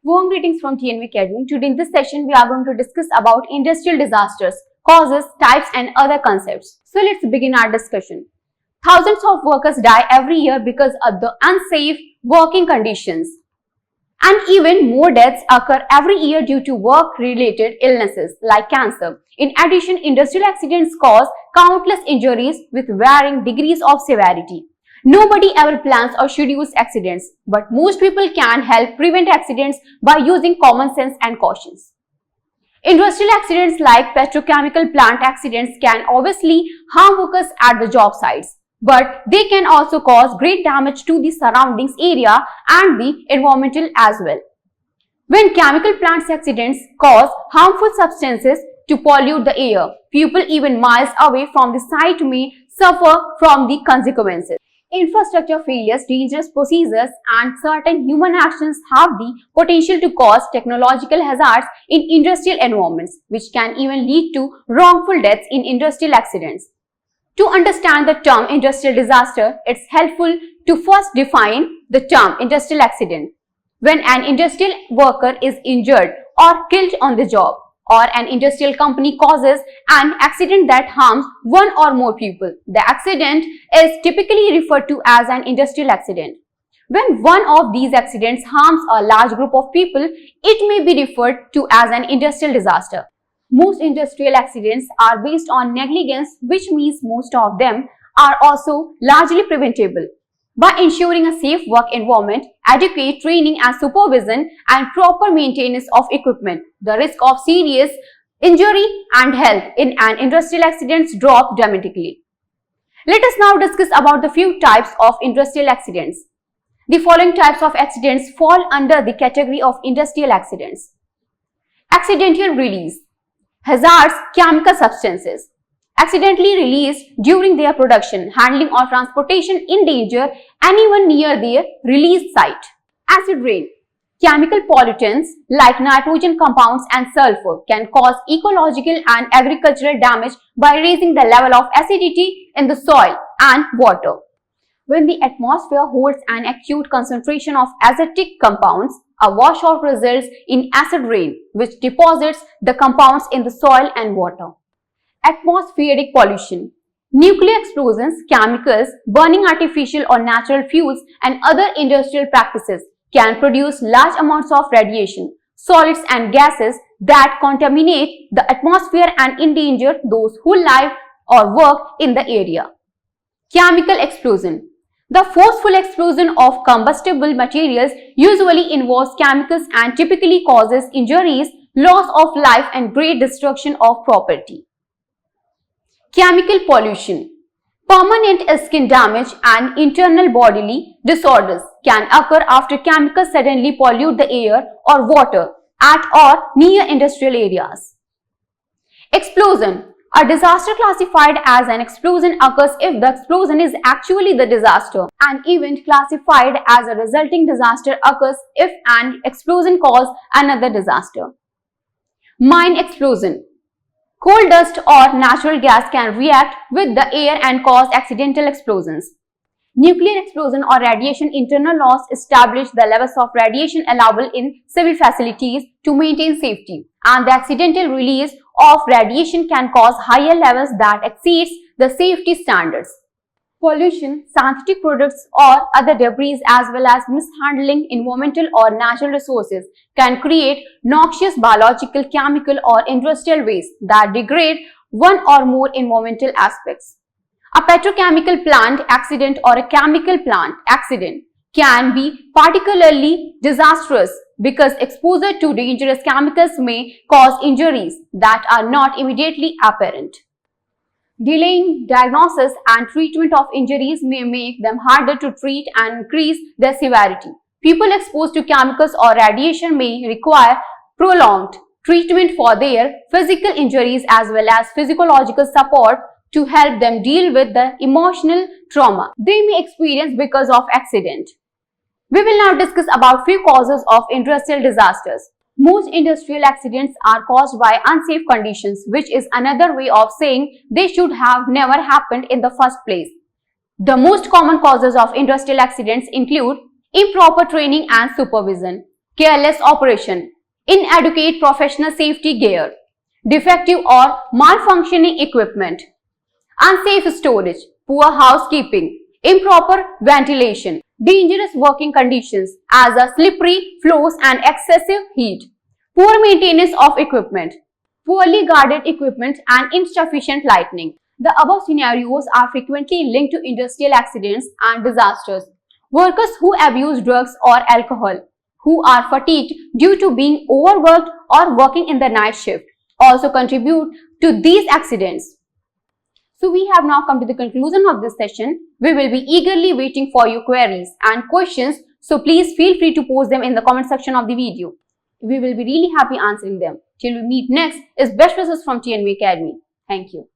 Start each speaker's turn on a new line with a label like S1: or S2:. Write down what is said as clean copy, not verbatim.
S1: Warm greetings from TNV Academy. Today in this session, we are going to discuss about industrial disasters, causes, types and other concepts. So let's begin our discussion. Thousands of workers die every year because of the unsafe working conditions. And even more deaths occur every year due to work-related illnesses like cancer. In addition, industrial accidents cause countless injuries with varying degrees of severity. Nobody ever plans or schedules accidents, but most people can help prevent accidents by using common sense and cautions. Industrial accidents like petrochemical plant accidents can obviously harm workers at the job sites, but they can also cause great damage to the surroundings area and the environmental as well. When chemical plants accidents cause harmful substances to pollute the air, people even miles away from the site may suffer from the consequences. Infrastructure failures, dangerous procedures, and certain human actions have the potential to cause technological hazards in industrial environments, which can even lead to wrongful deaths in industrial accidents. To understand the term industrial disaster, it's helpful to first define the term industrial accident. When an industrial worker is injured or killed on the job, or an industrial company causes an accident that harms one or more people, the accident is typically referred to as an industrial accident. When one of these accidents harms a large group of people, it may be referred to as an industrial disaster. Most industrial accidents are based on negligence, which means most of them are also largely preventable. By ensuring a safe work environment, adequate training and supervision, and proper maintenance of equipment, the risk of serious injury and health in an industrial accident drop dramatically. Let us now discuss about the few types of industrial accidents. The following types of accidents fall under the category of industrial accidents. Accidental release. Hazardous chemical substances accidentally released during their production, handling or transportation endanger anyone near their release site. Acid rain. Chemical pollutants like nitrogen compounds and sulfur can cause ecological and agricultural damage by raising the level of acidity in the soil and water. When the atmosphere holds an acute concentration of acidic compounds, a washout results in acid rain, which deposits the compounds in the soil and water. Atmospheric pollution. Nuclear explosions, chemicals, burning artificial or natural fuels, and other industrial practices can produce large amounts of radiation, solids and gases that contaminate the atmosphere and endanger those who live or work in the area. Chemical explosion. The forceful explosion of combustible materials usually involves chemicals and typically causes injuries, loss of life, and great destruction of property. Chemical pollution. Permanent skin damage and internal bodily disorders can occur after chemicals suddenly pollute the air or water at or near industrial areas. Explosion. A disaster classified as an explosion occurs if the explosion is actually the disaster. An event classified as a resulting disaster occurs if an explosion caused another disaster. Mine explosion. Coal dust or natural gas can react with the air and cause accidental explosions. Nuclear explosion or radiation internal laws establish the levels of radiation allowable in civil facilities to maintain safety, and the accidental release of radiation can cause higher levels that exceeds the safety standards. Pollution, synthetic products or other debris as well as mishandling environmental or natural resources can create noxious biological, chemical or industrial waste that degrade one or more environmental aspects. A petrochemical plant accident or a chemical plant accident can be particularly disastrous because exposure to dangerous chemicals may cause injuries that are not immediately apparent. Delaying diagnosis and treatment of injuries may make them harder to treat and increase their severity. People exposed to chemicals or radiation may require prolonged treatment for their physical injuries as well as physiological support to help them deal with the emotional trauma they may experience because of accident. We will now discuss about few causes of industrial disasters. Most industrial accidents are caused by unsafe conditions, which is another way of saying they should have never happened in the first place. The most common causes of industrial accidents include improper training and supervision. careless operation, inadequate professional safety gear, defective or malfunctioning equipment, unsafe storage, poor housekeeping, improper ventilation, dangerous working conditions as a slippery floors and excessive heat, poor maintenance of equipment, poorly guarded equipment and insufficient lighting. The above scenarios are frequently linked to industrial accidents and disasters. Workers who abuse drugs or alcohol, who are fatigued due to being overworked or working in the night shift, also contribute to these accidents. So we have now come to the conclusion of this session. We will be eagerly waiting for your queries and questions, so please feel free to post them in the comment section of the video. We will be really happy answering them. Till we meet next, is best wishes from TNV Academy. Thank you.